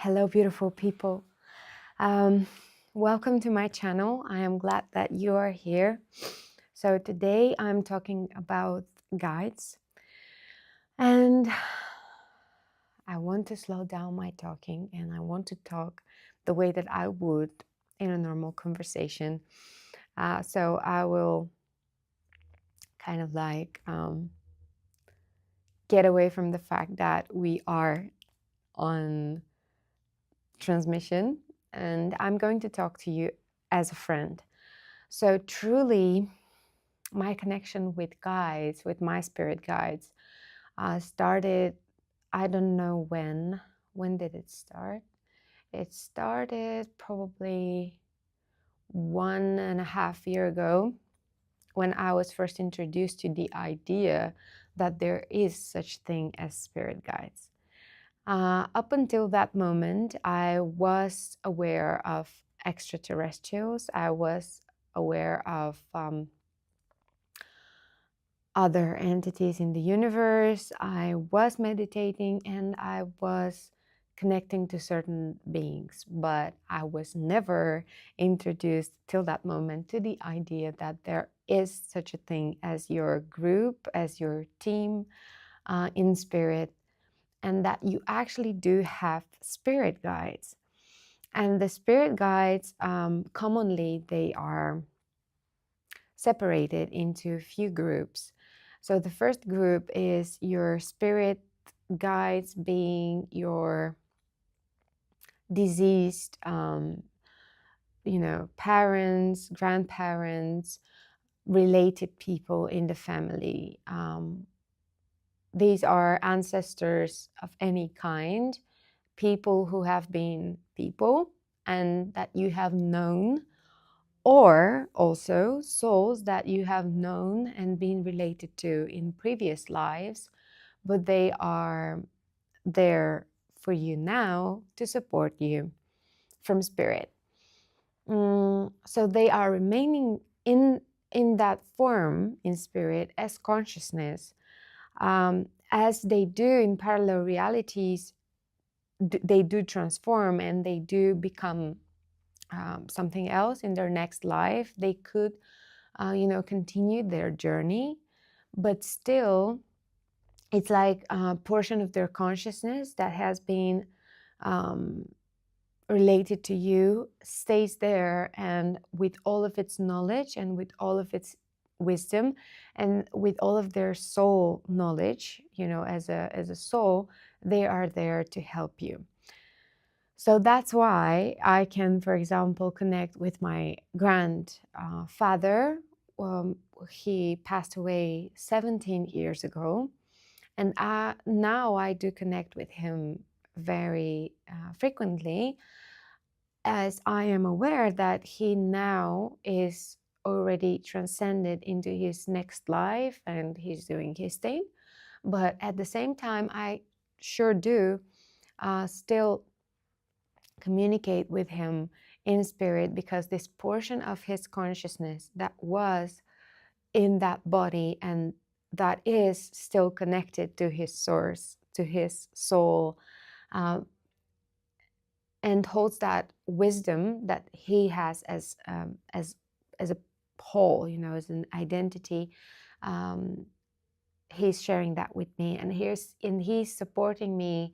Hello, beautiful people. Um, Welcome to my channel. I am glad that you are here. So, today I'm talking about guides, and I want to slow down my talking and I want to talk the way that I would in a normal conversation. So, I will kind of get away from the fact that we are on transmission, and I'm going to talk to you as a friend. So truly, my connection with guides, with my spirit guides, started, I don't know when. When did it start? It started probably 1.5 years ago when I was first introduced to the idea that there is such thing as spirit guides. Up until that moment, I was aware of extraterrestrials. I was aware of other entities in the universe. I was meditating and I was connecting to certain beings, but I was never introduced till that moment to the idea that there is such a thing as your group, as your team in spirit, and that you actually do have spirit guides. And the spirit guides, commonly, they are separated into a few groups. So the first group is your spirit guides, being your deceased, parents, grandparents, related people in the family. These are ancestors of any kind, people who have been people and that you have known, or also souls that you have known and been related to in previous lives, but they are there for you now to support you from spirit. So they are remaining in that form in spirit as consciousness, as they do in parallel realities. They do transform and they do become something else in their next life. They could continue their journey, but still it's like a portion of their consciousness that has been related to you stays there, and with all of its knowledge and with all of its wisdom and with all of their soul knowledge, as a soul, they are there to help you. So that's why I can, for example, connect with my grandfather. He passed away 17 years ago, and now I do connect with him very frequently, as I am aware that he now is already transcended into his next life and he's doing his thing. But at the same time, I sure do still communicate with him in spirit, because this portion of his consciousness that was in that body and that is still connected to his source, to his soul, and holds that wisdom that he has as a whole, as an identity. He's sharing that with me, and he's supporting me,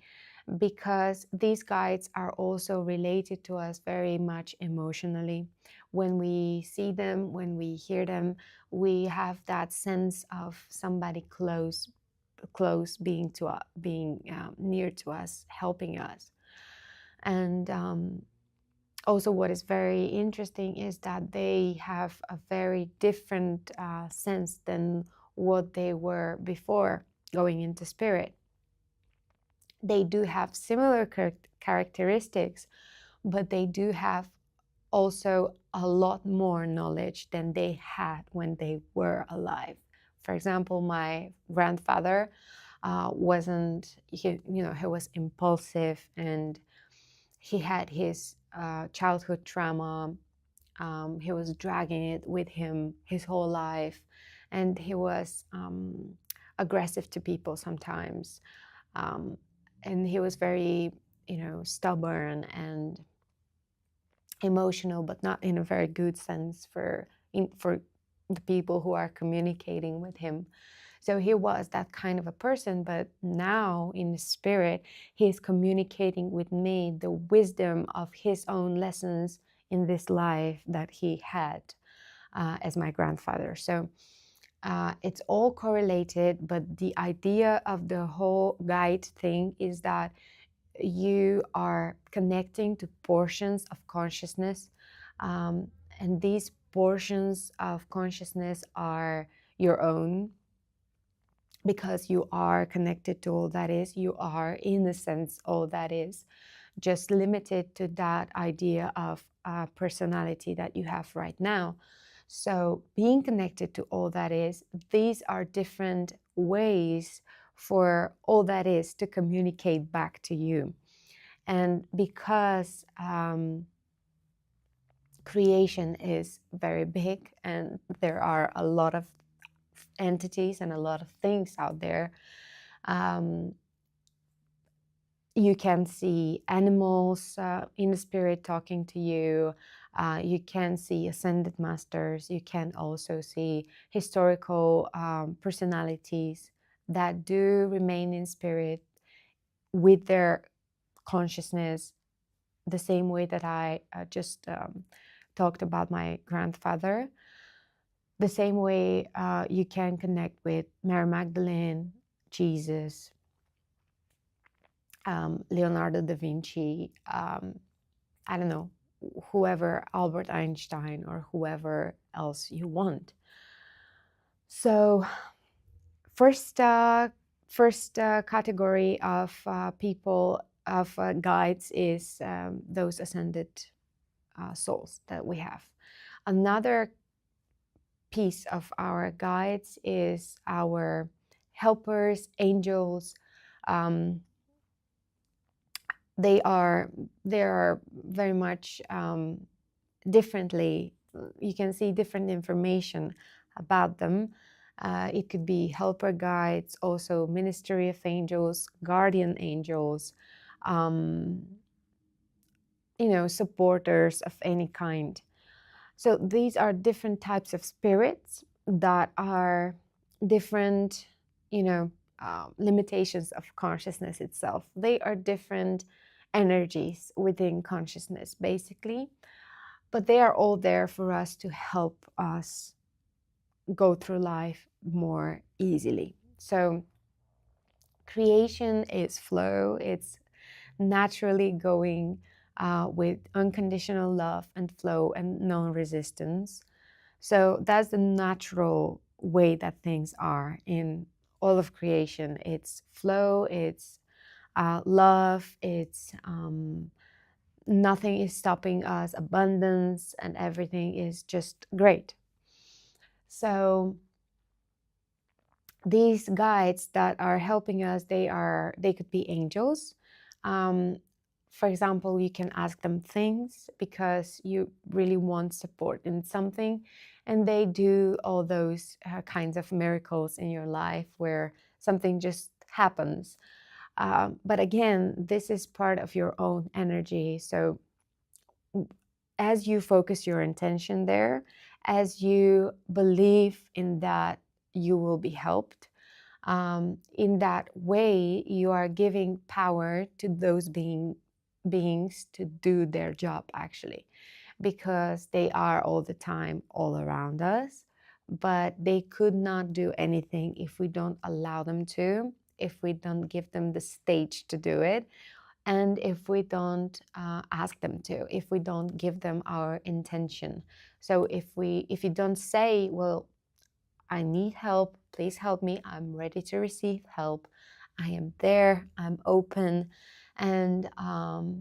because these guides are also related to us very much emotionally. When we see them, when we hear them, we have that sense of somebody close being near to us, helping us. And also what is very interesting is that they have a very different sense than what they were before going into spirit. They do have similar characteristics, but they do have also a lot more knowledge than they had when they were alive. For example, my grandfather he was impulsive, and he had his childhood trauma. He was dragging it with him his whole life, and he was aggressive to people sometimes. And he was very stubborn and emotional, but not in a very good sense for the people who are communicating with him. So he was that kind of a person, but now in the spirit, he's communicating with me the wisdom of his own lessons in this life that he had as my grandfather. So it's all correlated, but the idea of the whole guide thing is that you are connecting to portions of consciousness, um, and these portions of consciousness are your own because you are connected to all that is. You are, in a sense, all that is, just limited to that idea of personality that you have right now. So, being connected to all that is, these are different ways for all that is to communicate back to you. And because creation is very big and there are a lot of entities and a lot of things out there, um, you can see animals in the spirit talking to you. You can see ascended masters. You can also see historical personalities that do remain in spirit with their consciousness, the same way that I just talked about my grandfather. The same way you can connect with Mary Magdalene, Jesus, Leonardo da Vinci, I don't know, whoever, Albert Einstein, or whoever else you want. So, first category of people, of guides, is those ascended souls that we have. Another piece of our guides is our helpers, angels. Um, they are very much differently. You can see different information about them. It could be helper guides, also ministry of angels, guardian angels, um, supporters of any kind. So these are different types of spirits that are different, limitations of consciousness itself. They are different energies within consciousness, basically, but they are all there for us to help us go through life more easily. So creation is flow. It's naturally going with unconditional love and flow and non-resistance. So that's the natural way that things are in all of creation. It's flow, it's love, it's nothing is stopping us, abundance, and everything is just great. So these guides that are helping us, they could be angels. For example, you can ask them things because you really want support in something, and they do all those kinds of miracles in your life where something just happens. But again, this is part of your own energy. So as you focus your intention there, as you believe in that, you will be helped. In that way, you are giving power to those beings to do their job, actually, because they are all the time all around us, but they could not do anything if we don't allow them to, if we don't give them the stage to do it, and if we don't ask them to, if we don't give them our intention. So if you don't say, well, I need help, please help me, I'm ready to receive help, I am there, I'm open, and I'm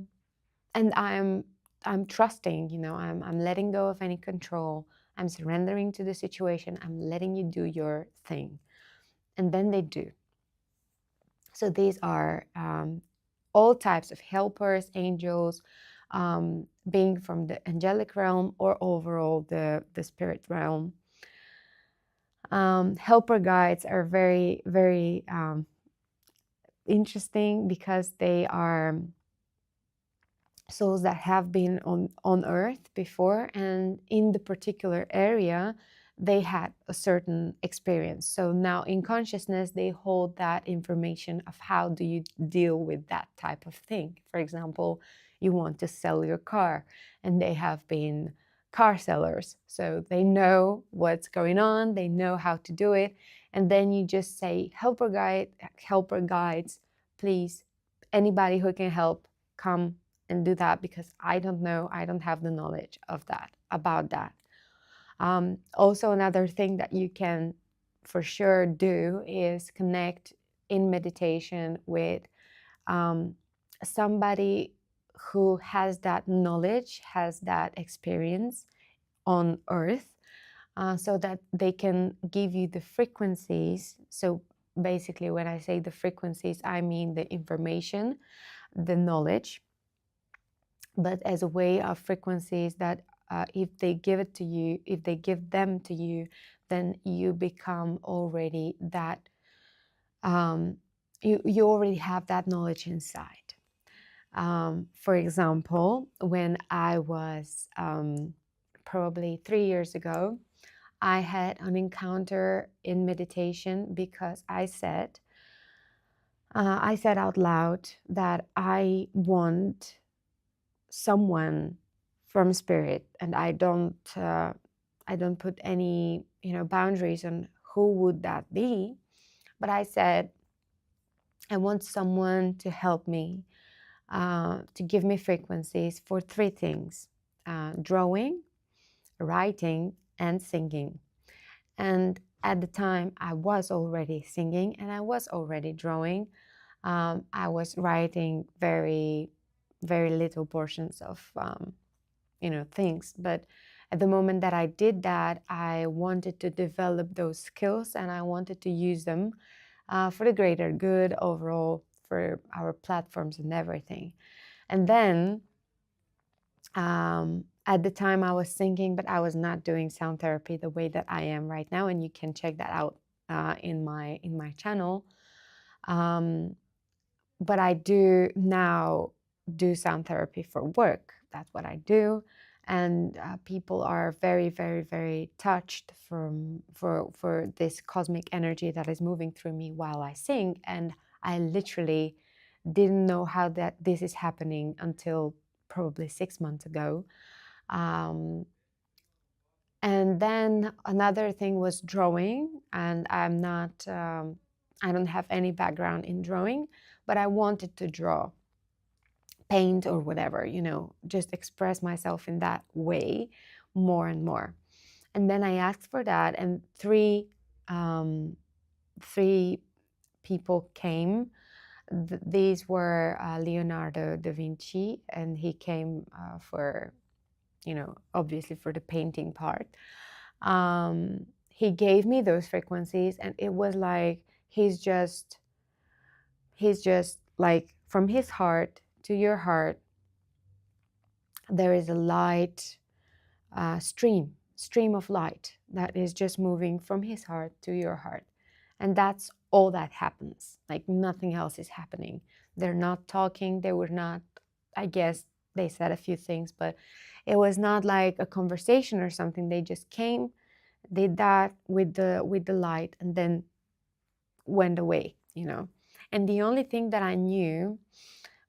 trusting, I'm letting go of any control, I'm surrendering to the situation, I'm letting you do your thing. And then they do. So these are all types of helpers, angels, being from the angelic realm or overall the spirit realm. Helper guides are very, very interesting because they are souls that have been on earth before, and in the particular area they had a certain experience. So now in consciousness they hold that information of how do you deal with that type of thing. For example, you want to sell your car, and they have been car sellers, so they know what's going on, they know how to do it. And then you just say, helper guides, please, anybody who can help, come and do that, because I don't know, I don't have the knowledge of that, about that. Also, another thing that you can for sure do is connect in meditation with um, somebody who has that knowledge, has that experience on earth, so that they can give you the frequencies. So basically, when I say the frequencies, I mean the information, the knowledge, but as a way of frequencies that if they give it to you, if they give them to you, then you become already that, you already have that knowledge inside. For example, when I was probably 3 years ago, I had an encounter in meditation because I said out loud that I want someone from spirit, and I don't put any boundaries on who would that be, but I said I want someone to help me, to give me frequencies for three things: drawing, writing, and singing. And at the time I was already singing and I was already drawing. I was writing very, very little portions of things, but at the moment that I did that, I wanted to develop those skills and I wanted to use them for the greater good overall, for our platforms and everything. And then at the time I was singing, but I was not doing sound therapy the way that I am right now, and you can check that out in my channel. But I do now do sound therapy for work. That's what I do, and people are very, very, very touched for this cosmic energy that is moving through me while I sing. And I literally didn't know how that this is happening until probably 6 months ago. And then another thing was drawing, and I'm not, I don't have any background in drawing, but I wanted to draw, paint or whatever, just express myself in that way more and more. And then I asked for that, and three people came. These were Leonardo da Vinci, and he came for, obviously for the painting part. He gave me those frequencies, and it was like he's just like, from his heart to your heart, there is a light stream of light that is just moving from his heart to your heart. And that's all that happens. Like, nothing else is happening. They're not talking. They were not, I guess they said a few things, but it was not like a conversation or something. They just came, did that with the light, and then went away, And the only thing that I knew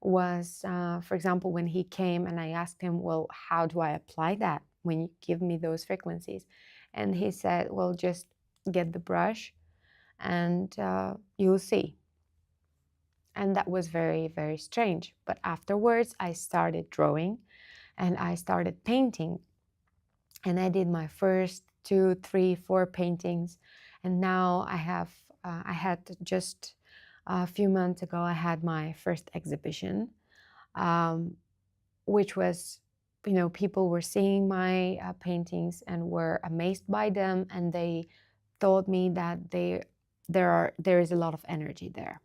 was, for example, when he came and I asked him, well, how do I apply that when you give me those frequencies? And he said, well, just get the brush and you'll see. And that was very, very strange. But afterwards, I started drawing and I started painting. And I did my first 2, 3, 4 paintings. And now I had just a few months ago, I had my first exhibition, which was, people were seeing my paintings and were amazed by them. And they told me that there is a lot of energy there.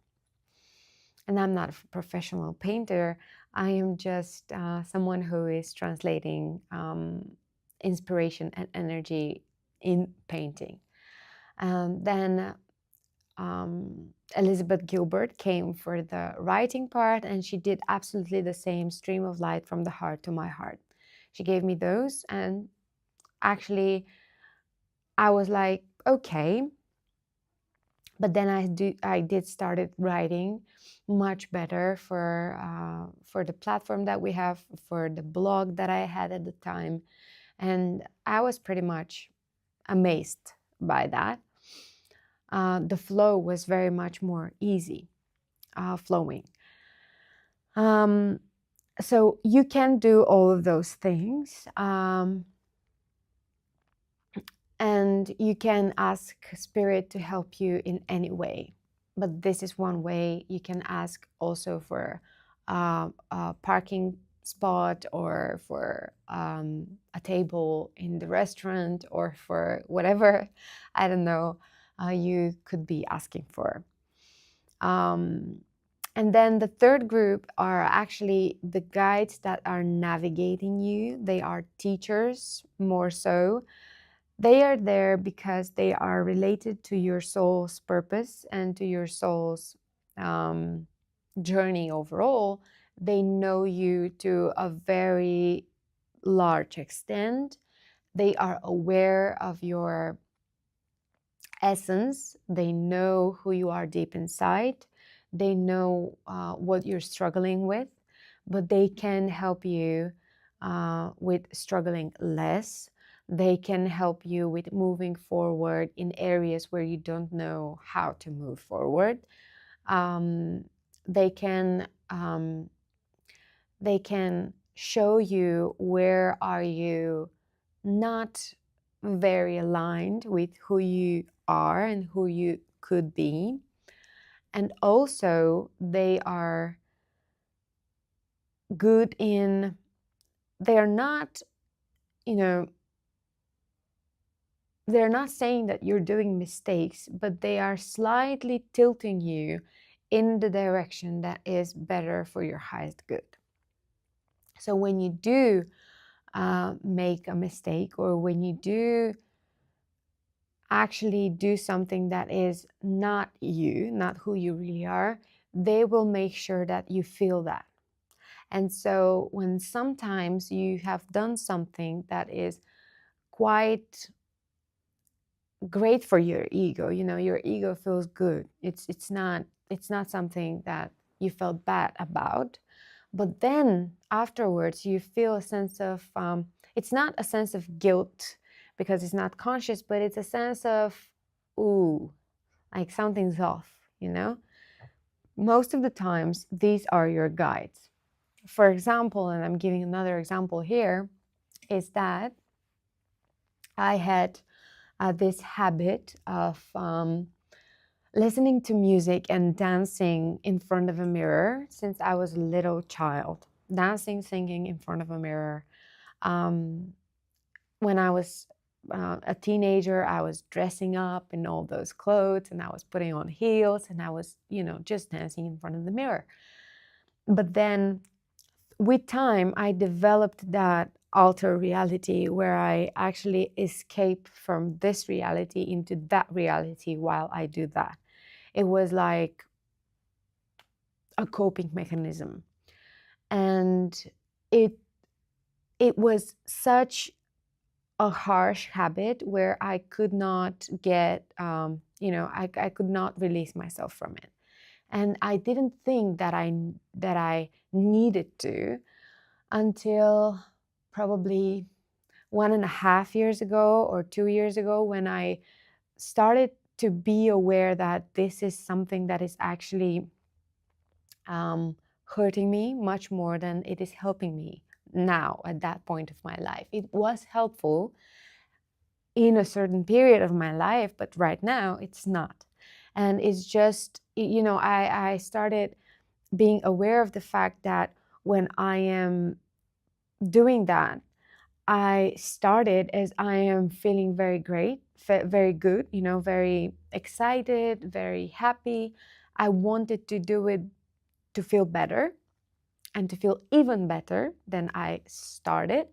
And I'm not a professional painter. I am just someone who is translating inspiration and energy in painting. Then Elizabeth Gilbert came for the writing part, and she did absolutely the same stream of light from the heart to my heart. She gave me those, and actually, I was like, okay. But then I did started writing much better for the platform that we have, for the blog that I had at the time, and I was pretty much amazed by that. The flow was very much more easy, flowing. So you can do all of those things, and you can ask spirit to help you in any way. But this is one way. You can ask also for a parking spot, or for a table in the restaurant, or for whatever, I don't know, you could be asking for. And then the third group are actually the guides that are navigating you. They are teachers, more so. They are there because they are related to your soul's purpose and to your soul's journey overall. They know you to a very large extent. They are aware of your essence. They know who you are deep inside. They know what you're struggling with, but they can help you with struggling less. They can help you with moving forward in areas where you don't know how to move forward. They can they can show you where are you not very aligned with who you are and who you could be. And also they are good in, they're not, you know, they're not saying that you're doing mistakes, but they are slightly tilting you in the direction that is better for your highest good. So when you do make a mistake, or when you do actually do something that is not you, not who you really are, they will make sure that you feel that. And so when sometimes you have done something that is quite great for your ego, you know, your ego feels good. It's not something that you felt bad about. But then afterwards you feel a sense of it's not a sense of guilt because it's not conscious, but it's a sense of, ooh, like something's off, you know? Most of the times these are your guides. For example, and I'm giving another example here, is that I had this habit of listening to music and dancing in front of a mirror since I was a little child. Dancing, singing in front of a mirror. When I was a teenager, I was dressing up in all those clothes, and I was putting on heels, and I was, just dancing in front of the mirror. But then with time, I developed that alter reality where I actually escape from this reality into that reality while I do that. It was like a coping mechanism. And it was such a harsh habit where I could not get, I could not release myself from it. And I didn't think that I needed to until probably 1.5 years ago or 2 years ago, when I started to be aware that this is something that is actually hurting me much more than it is helping me now at that point of my life. It was helpful in a certain period of my life, but right now it's not. And it's just, I started being aware of the fact that when I am doing that, I started as I am feeling very great, very good, very excited, very happy. I wanted to do it to feel better and to feel even better than I started.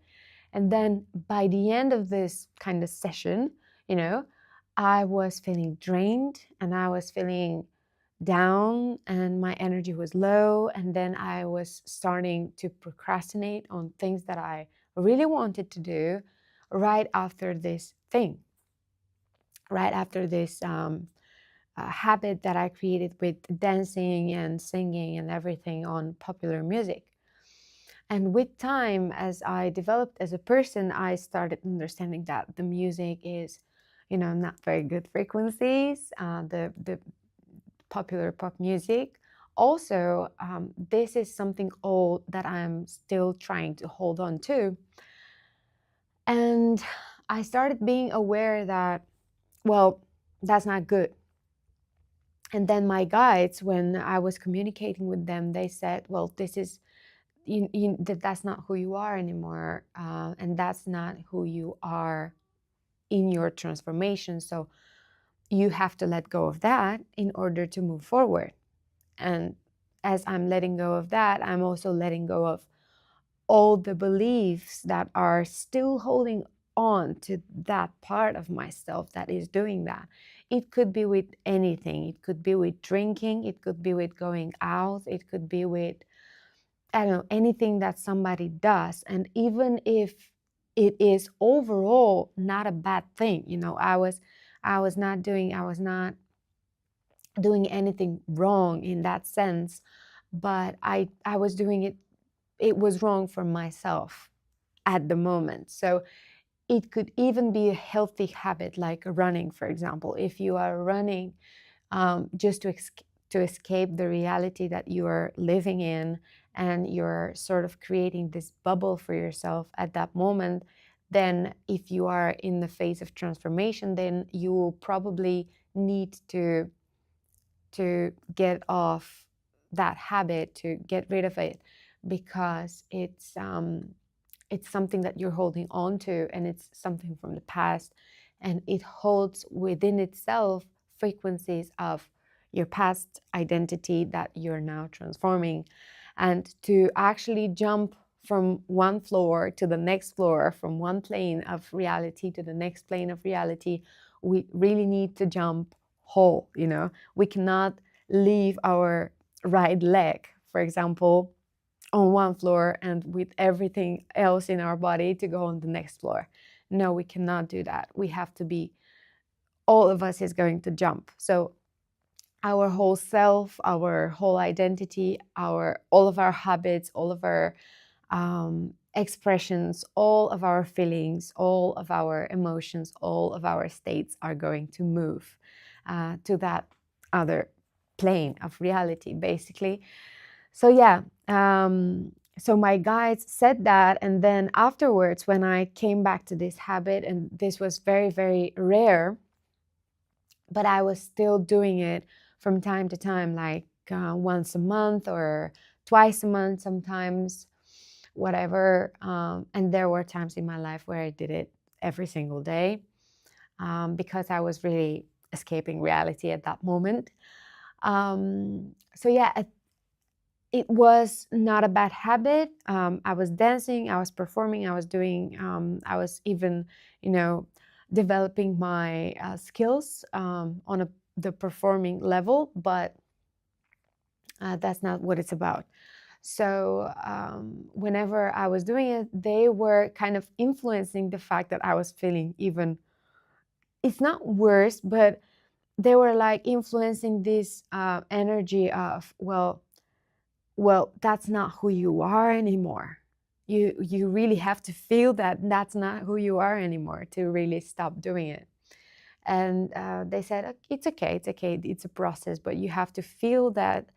And then by the end of this kind of session, I was feeling drained and I was feeling down and my energy was low. And then I was starting to procrastinate on things that I really wanted to do right after this thing, right after this habit that I created with dancing and singing and everything on popular music. And with time, as I developed as a person, I started understanding that the music is, not very good frequencies, the popular pop music. Also, this is something old that I'm still trying to hold on to. And I started being aware that, well, that's not good. And then my guides, when I was communicating with them, they said, well, this is that's not who you are anymore, and that's not who you are in your transformation. So you have to let go of that in order to move forward. And as I'm letting go of that, I'm also letting go of all the beliefs that are still holding on to that part of myself that is doing that. It could be with anything. It could be with drinking. It could be with going out. It could be with, I don't know, anything that somebody does. And even if it is overall not a bad thing, I was not doing anything wrong in that sense, but I was doing it. It was wrong for myself at the moment. So it could even be a healthy habit, like running, for example. If you are running just to escape the reality that you are living in, and you're sort of creating this bubble for yourself at that moment, then if you are in the phase of transformation, then you will probably need to get off that habit, to get rid of it, because it's something that you're holding on to, and it's something from the past, and it holds within itself frequencies of your past identity that you're now transforming. And to actually jump from one floor to the next floor, from one plane of reality to the next plane of reality, we really need to jump whole. We cannot leave our right leg, for example, on one floor and with everything else in our body to go on the next floor. No, we cannot do that. We have to be, all of us is going to jump. So our whole self, our whole identity, all of our habits, all of our expressions, all of our feelings, all of our emotions, all of our states are going to move to that other plane of reality, basically. So yeah, so my guides said that, and then afterwards, when I came back to this habit, and this was very, very rare, but I was still doing it from time to time, like once a month or twice a month sometimes, whatever. And there were times in my life where I did it every single day, because I was really escaping reality at that moment. So yeah, it was not a bad habit. I was dancing, I was performing, I was doing, I was even, developing my skills on the performing level, but that's not what it's about. So whenever I was doing it, they were kind of influencing the fact that I was feeling even, it's not worse, but they were like influencing this energy of, well, that's not who you are anymore. You really have to feel that that's not who you are anymore to really stop doing it. And they said, it's okay, it's a process, but you have to feel that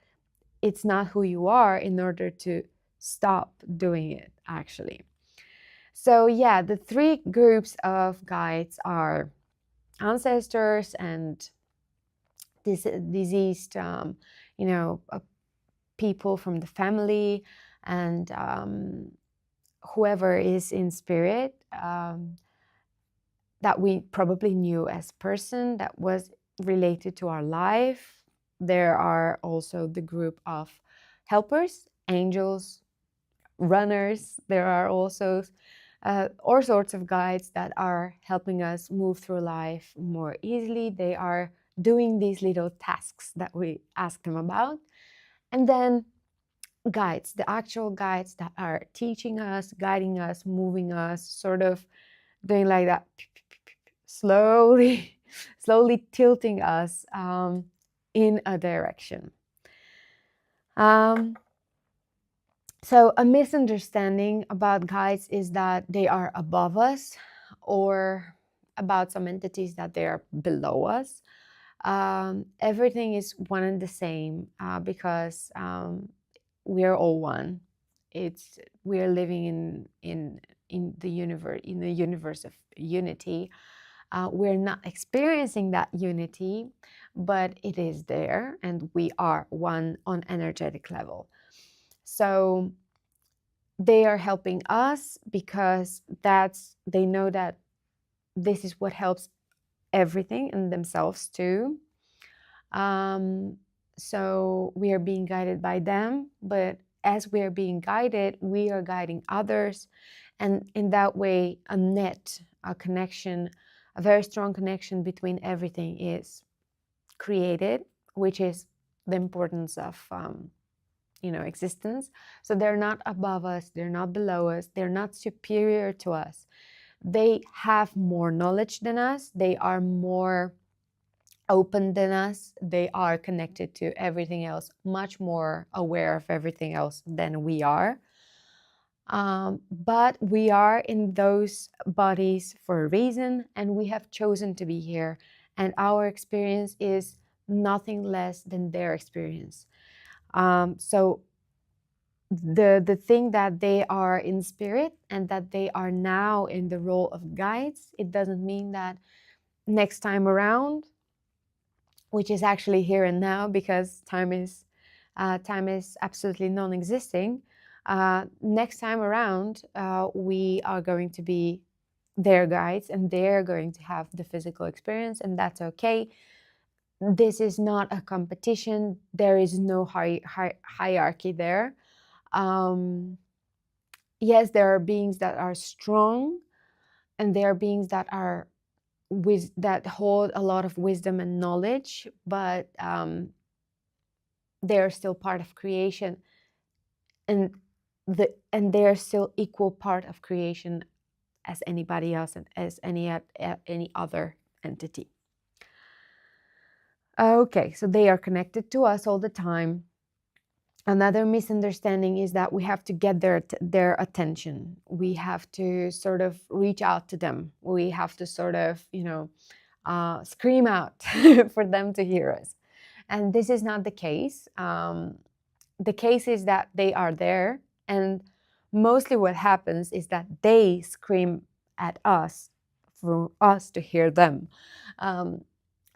it's not who you are in order to stop doing it, actually. So yeah, the three groups of guides are ancestors and diseased, people from the family, and whoever is in spirit, that we probably knew as person that was related to our life. There are also the group of helpers, angels, runners. There are also all sorts of guides that are helping us move through life more easily. They are doing these little tasks that we ask them about. And then guides, the actual guides that are teaching us, guiding us, moving us, sort of doing like that, slowly, slowly tilting us in a direction. So a misunderstanding about guides is that they are above us, or about some entities that they are below us. Everything is one and the same, because we are all one. We are living in the universe of unity. We're not experiencing that unity, but it is there, and we are one on energetic level. So they are helping us because they know that this is what helps everything and themselves too. So we are being guided by them, but as we are being guided, we are guiding others. And in that way, a connection, a very strong connection between everything is created, which is the importance of existence. So they're not above us, they're not below us, they're not superior to us. They have more knowledge than us, they are more open than us, they are connected to everything else, much more aware of everything else than we are. But we are in those bodies for a reason, and we have chosen to be here, and our experience is nothing less than their experience. So the thing that they are in spirit and that they are now in the role of guides, it doesn't mean that next time around, which is actually here and now, because time is absolutely non-existing. Next time around, we are going to be their guides, and they're going to have the physical experience, and that's okay. This is not a competition. There is no hierarchy there. Yes, there are beings that are strong, and there are beings that are that hold a lot of wisdom and knowledge, but they're still part of creation, and they're still equal part of creation as anybody else and as any other entity. Okay, so they are connected to us all the time. Another misunderstanding is that we have to get their attention. We have to sort of reach out to them. We have to sort of, scream out for them to hear us. And this is not the case. The case is that they are there, and mostly what happens is that they scream at us for us to hear them.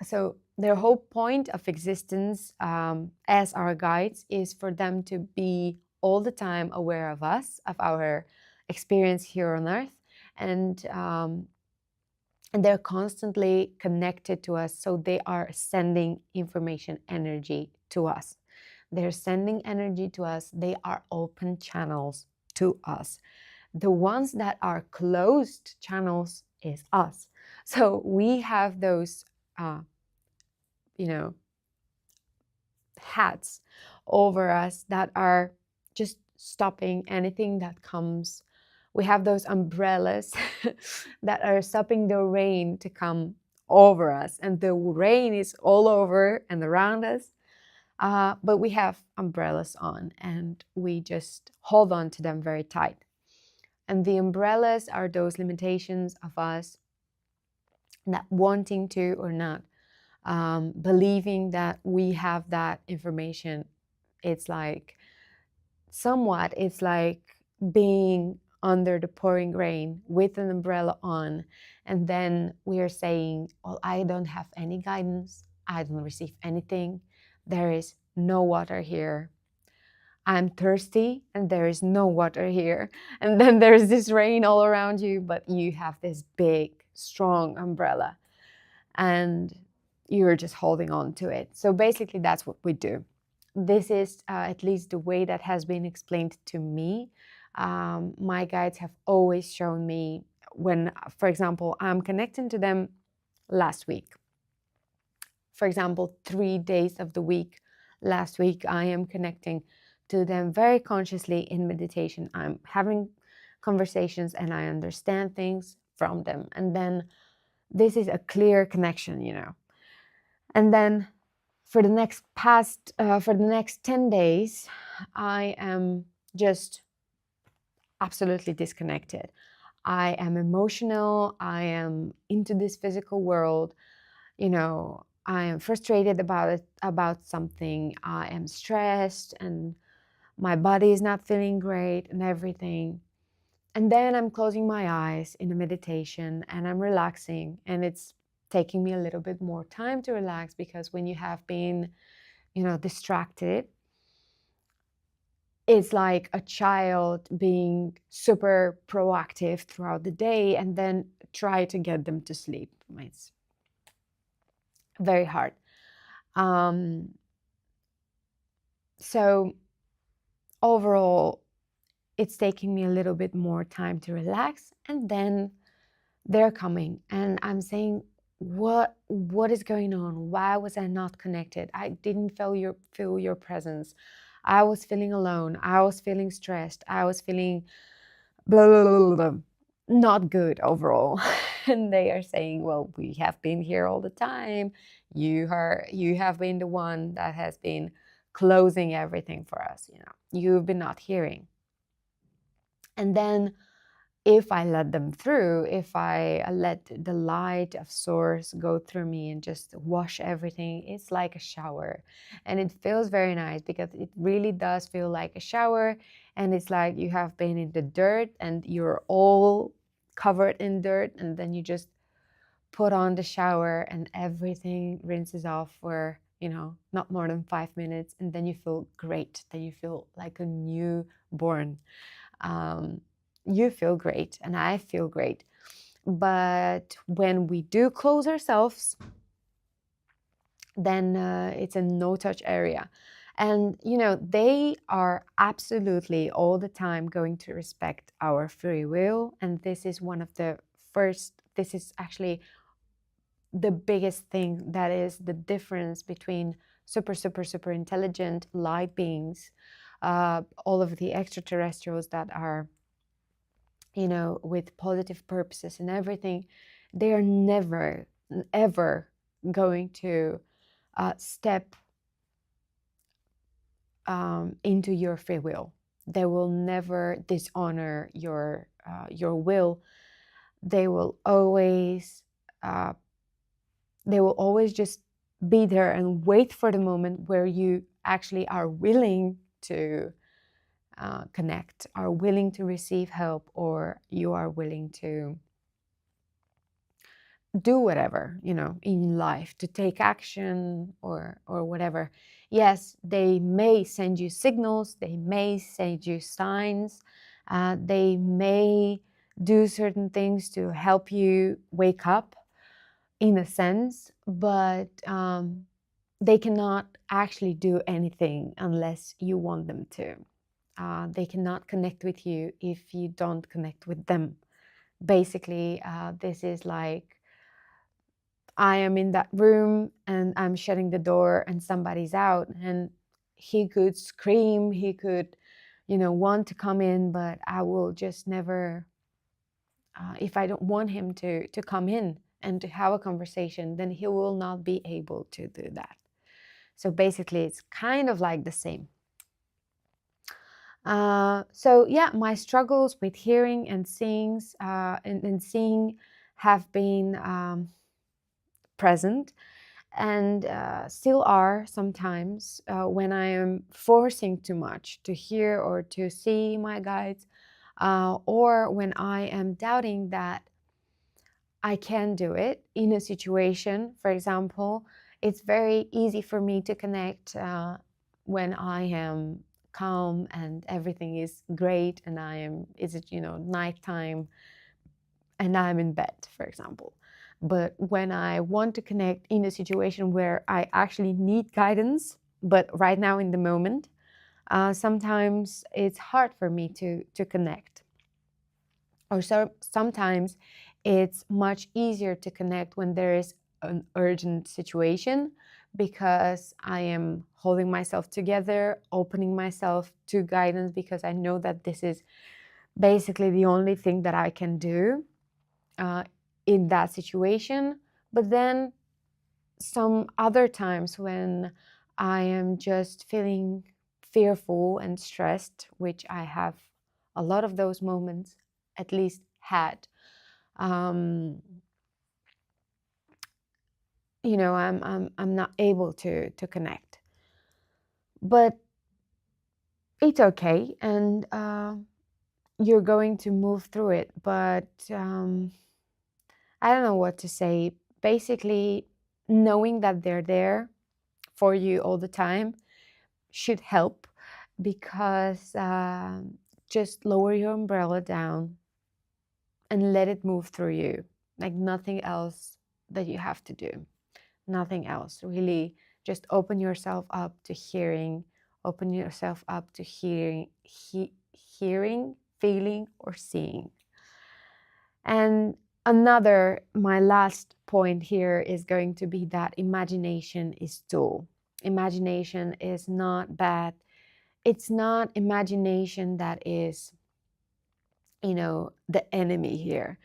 So their whole point of existence as our guides is for them to be all the time aware of us, of our experience here on Earth, and they're constantly connected to us. So they are sending information, energy to us. They're sending energy to us. They are open channels to us. The ones that are closed channels is us. So we have those hats over us that are just stopping anything that comes. We have those umbrellas that are stopping the rain to come over us, and the rain is all over and around us, but we have umbrellas on, and we just hold on to them very tight. And the umbrellas are those limitations of us not wanting to, or not believing that we have that information. It's like being under the pouring rain with an umbrella on, and then we are saying, well, I don't have any guidance, I don't receive anything, there is no water here, I'm thirsty and there is no water here. And then there's this rain all around you, but you have this big strong umbrella and you're just holding on to it. So basically that's what we do. This is at least the way that has been explained to me. My guides have always shown me when, for example, I'm connecting to them last week. For example, 3 days of the week, last week, I am connecting to them very consciously in meditation. I'm having conversations and I understand things from them. And then this is a clear connection, you know. And then for the next 10 days, I am just absolutely disconnected. I am emotional. I am into this physical world. You know, I am frustrated about something. I am stressed and my body is not feeling great and everything. And then I'm closing my eyes in a meditation and I'm relaxing. And it's taking me a little bit more time to relax, because when you have been, you know, distracted, it's like a child being super proactive throughout the day and then try to get them to sleep. It's very hard. So overall, it's taking me a little bit more time to relax, and then they're coming and I'm saying, what is going on? Why was I not connected? I didn't feel your presence. I was feeling alone. I was feeling stressed. I was feeling blah, blah, blah, blah, not good overall. And they are saying, well, we have been here all the time. You have been the one that has been closing everything for us. You know, you've been not hearing. And then if I let them through, if I let the light of source go through me and just wash everything, it's like a shower. And it feels very nice, because it really does feel like a shower. And it's like you have been in the dirt and you're all covered in dirt, and then you just put on the shower and everything rinses off for, you know, not more than 5 minutes, and then you feel great. Then you feel like a newborn. You feel great and I feel great. But when we do close ourselves, then it's a no-touch area. And, you know, they are absolutely all the time going to respect our free will. And this is this is actually the biggest thing, that is the difference between super intelligent light beings, all of the extraterrestrials that are, you know, with positive purposes and everything. They are never, ever going to step into your free will. They will never dishonor your will. They will always just be there and wait for the moment where you actually are willing to connect, are willing to receive help, or you are willing to do whatever, you know, in life, to take action or whatever. Yes, they may send you signals, they may send you signs, they may do certain things to help you wake up, in a sense, but they cannot actually do anything unless you want them to. They cannot connect with you if you don't connect with them. Basically, this is like, I am in that room and I'm shutting the door and somebody's out, and he could scream, he could, you know, want to come in, but I will just never, if I don't want him to come in and to have a conversation, then he will not be able to do that. So basically, it's kind of like the same. So yeah, my struggles with hearing and seeing have been present, and still are sometimes, when I am forcing too much to hear or to see my guides, or when I am doubting that I can do it in a situation. For example, it's very easy for me to connect when I am calm and everything is great, and nighttime and I'm in bed, for example. But when I want to connect in a situation where I actually need guidance, but right now in the moment, Sometimes it's hard for me to connect, or sometimes it's much easier to connect when there is an urgent situation, because I am holding myself together, opening myself to guidance, because I know that this is basically the only thing that I can do uh, in that situation. But then some other times when I am just feeling fearful and stressed, which I have a lot of those moments, at least had, um, I'm not able to connect. But it's okay, and you're going to move through it. But I don't know what to say. Basically, knowing that they're there for you all the time should help, because just lower your umbrella down and let it move through you, like nothing else that you have to do. Nothing else. Really, just open yourself up to hearing, open yourself up to hearing, feeling, or seeing. And my last point here is going to be that imagination is tool. Imagination is not bad. It's not imagination that is, the enemy here.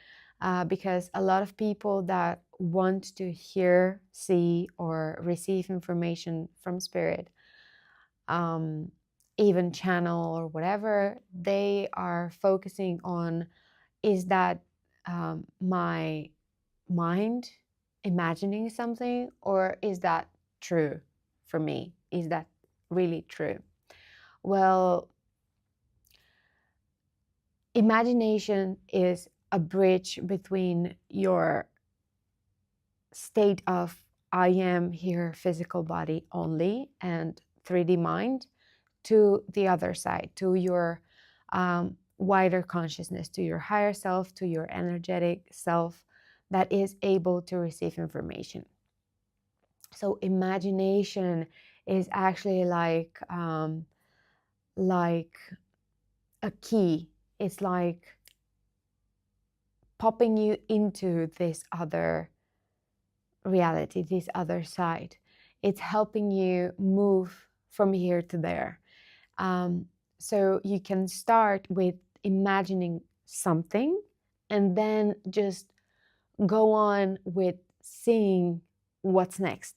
Because a lot of people that want to hear, see, or receive information from spirit, um, even channel or whatever, they are focusing on, is that my mind imagining something, or is that true for me? Is that really true? Well, imagination is a bridge between your state of I am here, physical body only, and 3D mind, to the other side, to your wider consciousness, to your higher self, to your energetic self that is able to receive information. So imagination is actually like a key. It's like popping you into this other reality, this other side. It's helping you move from here to there. So you can start with imagining something, and then just go on with seeing what's next.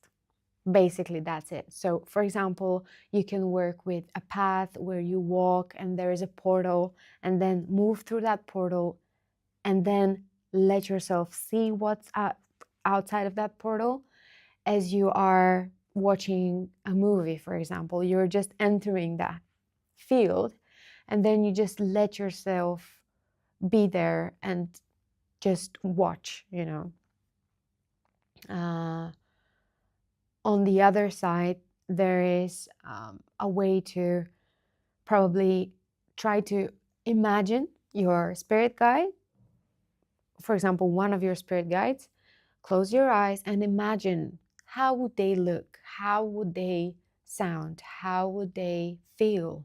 Basically, that's it. So, for example, you can work with a path where you walk and there is a portal, and then move through that portal, and then let yourself see what's outside of that portal. As you are watching a movie, for example, you're just entering that field, and then you just let yourself be there and just watch. On the other side, there is a way to probably try to imagine your spirit guide. For example, one of your spirit guides. Close your eyes and imagine, how would they look? How would they sound? How would they feel?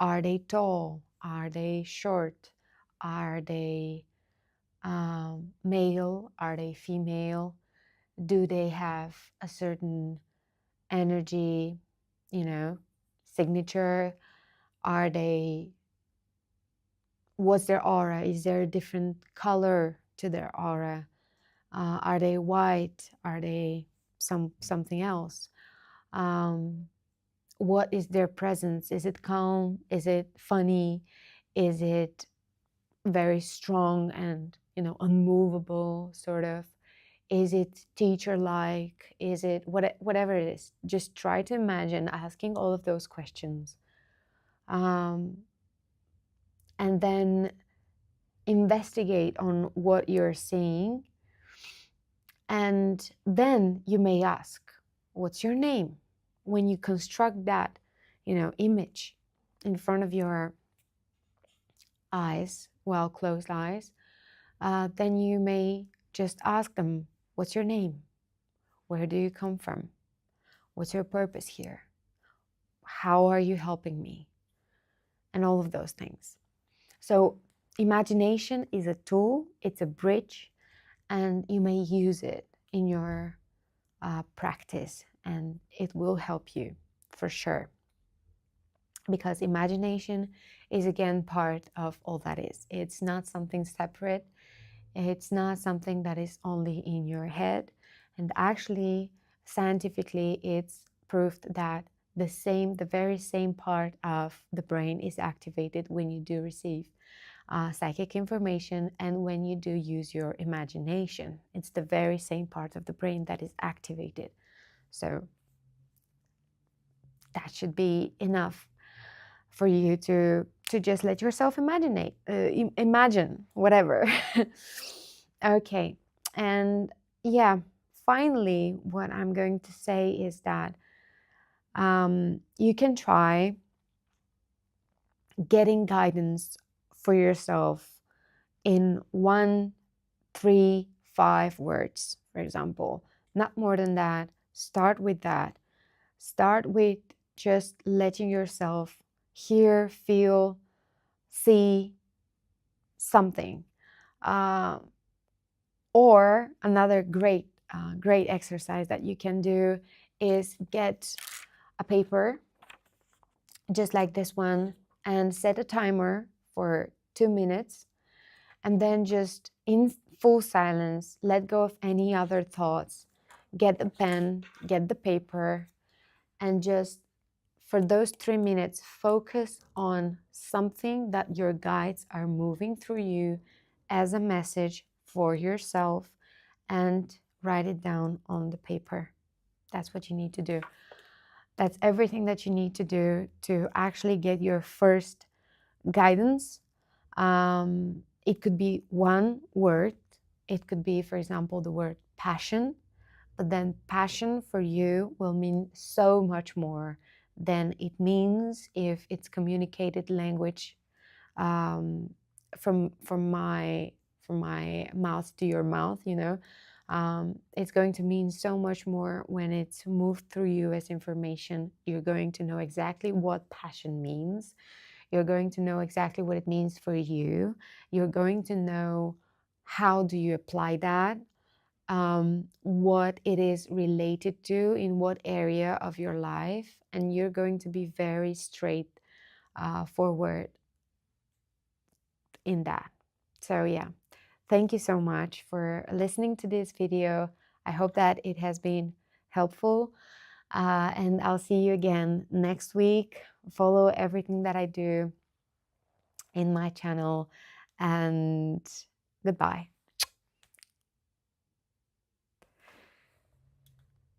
Are they tall? Are they short? Are they male? Are they female? Do they have a certain energy, signature? Are they, what's their aura? Is there a different color to their aura? Are they white? Are they something else? What is their presence? Is it calm? Is it funny? Is it very strong and unmovable, sort of? Is it teacher like? Is it whatever it is? Just try to imagine asking all of those questions, and then investigate on what you're seeing. And then you may ask, what's your name? When you construct that image in front of your eyes, well closed eyes, then you may just ask them, what's your name? Where do you come from? What's your purpose here? how are you helping me? And all of those things. So imagination is a tool, it's a bridge, and you may use it in your practice, and it will help you for sure. Because imagination is again part of all that is. It's not something separate. It's not something that is only in your head. And actually, scientifically, it's proved that the very same part of the brain is activated when you do receive psychic information and when you do use your imagination. It's the very same part of the brain that is activated. So that should be enough for you to just let yourself imagine whatever. Okay, and yeah, finally, what I'm going to say is that you can try getting guidance for yourself in 1, 3, 5 words, for example. Not more than that. Start with that. Start with just letting yourself hear, feel, see something. Or another great exercise that you can do is get a paper just like this one and set a timer for 2 minutes, and then just in full silence, let go of any other thoughts. Get the pen, get the paper, and just for those 3 minutes, focus on something that your guides are moving through you as a message for yourself, and write it down on the paper. That's what you need to do. That's everything that you need to do to actually get your first guidance. It could be one word. It could be, for example, the word passion. But then passion for you will mean so much more than it means if it's communicated language from my mouth to your mouth. It's going to mean so much more when it's moved through you as information. You're going to know exactly what passion means. You're going to know exactly what it means for you. You're going to know how do you apply that, what it is related to, in what area of your life, and you're going to be very straight forward in that. So yeah, thank you so much for listening to this video. I hope that it has been helpful, and I'll see you again next week. Follow everything that I do in my channel, and goodbye.